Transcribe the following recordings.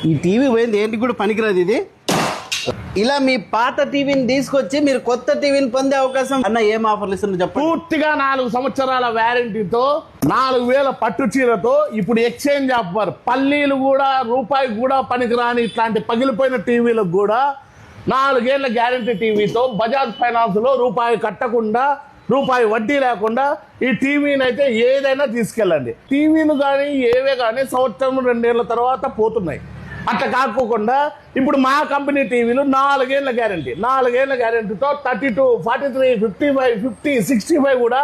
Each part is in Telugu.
ఈ టీవీ పోయింది, ఏంటి కూడా పనికిరాదు ఇది. ఇలా మీ పాత టీవీని తీసుకొచ్చి మీరు కొత్త టీవీని పొందే అవకాశం అన్న ఏం ఆఫర్లు ఇస్తున్నారు చెప్పండి. పూర్తిగా 4 సంవత్సరాల వ్యారంటీతో 4000 పట్టు చీరతో ఇప్పుడు ఎక్స్చేంజ్ ఆఫర్. పల్లీలు కూడా రూపాయి కూడా పనికిరాని ఇట్లాంటి పగిలిపోయిన టీవీలకు కూడా 4 ఏళ్ల గ్యారంటీ టీవీతో బజాజ్ ఫైనాన్స్ లో రూపాయి కట్టకుండా, రూపాయి వడ్డీ లేకుండా ఈ టీవీని అయితే ఏదైనా తీసుకెళ్ళండి. టీవీలు కానీ ఏవే కానీ సంవత్సరం 2 ఏళ్ల తర్వాత పోతున్నాయి. అట్లా కాకోకుండా ఇప్పుడు మా కంపెనీ టీవీలు 4 ఏళ్ల గ్యారంటీ, 4 ఏళ్ల గ్యారంటీతో 32, 43, 55, 50, 65 కూడా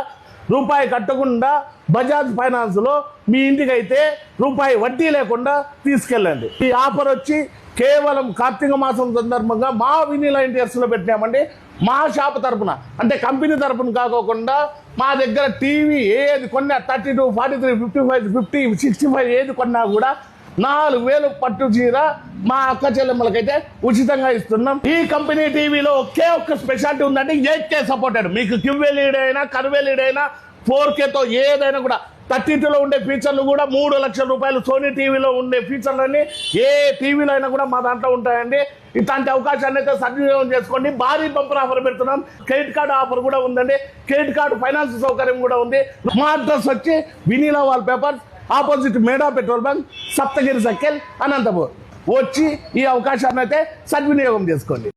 రూపాయి కట్టకుండా బజాజ్ ఫైనాన్స్ లో మీ ఇంటికి అయితే రూపాయి వడ్డీ లేకుండా తీసుకెళ్ళండి. ఈ ఆఫర్ వచ్చి కేవలం కార్తీక మాసం సందర్భంగా మా వినీలా ఇంటీరియర్స్ లో పెట్టినామండి. మా షాప్ తరపున, అంటే కంపెనీ తరపున కాకోకుండా మా దగ్గర టీవీ ఏది కొన్నా 32, 43, 55, 50, 65 ఏది కొన్నా కూడా 4000 పట్టు చీర మా అక్క చెల్లెమ్మలకైతే ఉచితంగా ఇస్తున్నాం. ఈ కంపెనీ టీవీలో ఒకే ఒక్క స్పెషాలిటీ ఉందంటే 8K సపోర్టెడ్. మీకు QLED అయినా కర్వెల్ఈD అయినా 4Kతో ఏదైనా కూడా 32లో ఉండే ఫీచర్లు కూడా 3 లక్షల రూపాయలు. సోనీ టీవీలో ఉండే ఫీచర్లన్నీ ఏ టీవీలో అయినా కూడా మా దాంట్లో ఉంటాయండి. ఇట్లాంటి అవకాశాన్ని అయితే సద్వినియోగం చేసుకోండి. భారీ బంపర్ ఆఫర్ పెడుతున్నాం. క్రెడిట్ కార్డు ఆఫర్ కూడా ఉందండి. క్రెడిట్ కార్డు ఫైనాన్స్ సౌకర్యం కూడా ఉంది. మా అడ్రస్ వచ్చి Vinila wall paper, opposite Meda petrol bunk, Saptagiri circle, Anantapur. వచ్చి ఈ అవకాశాన్ని అయితే సద్వినియోగం చేసుకోండి.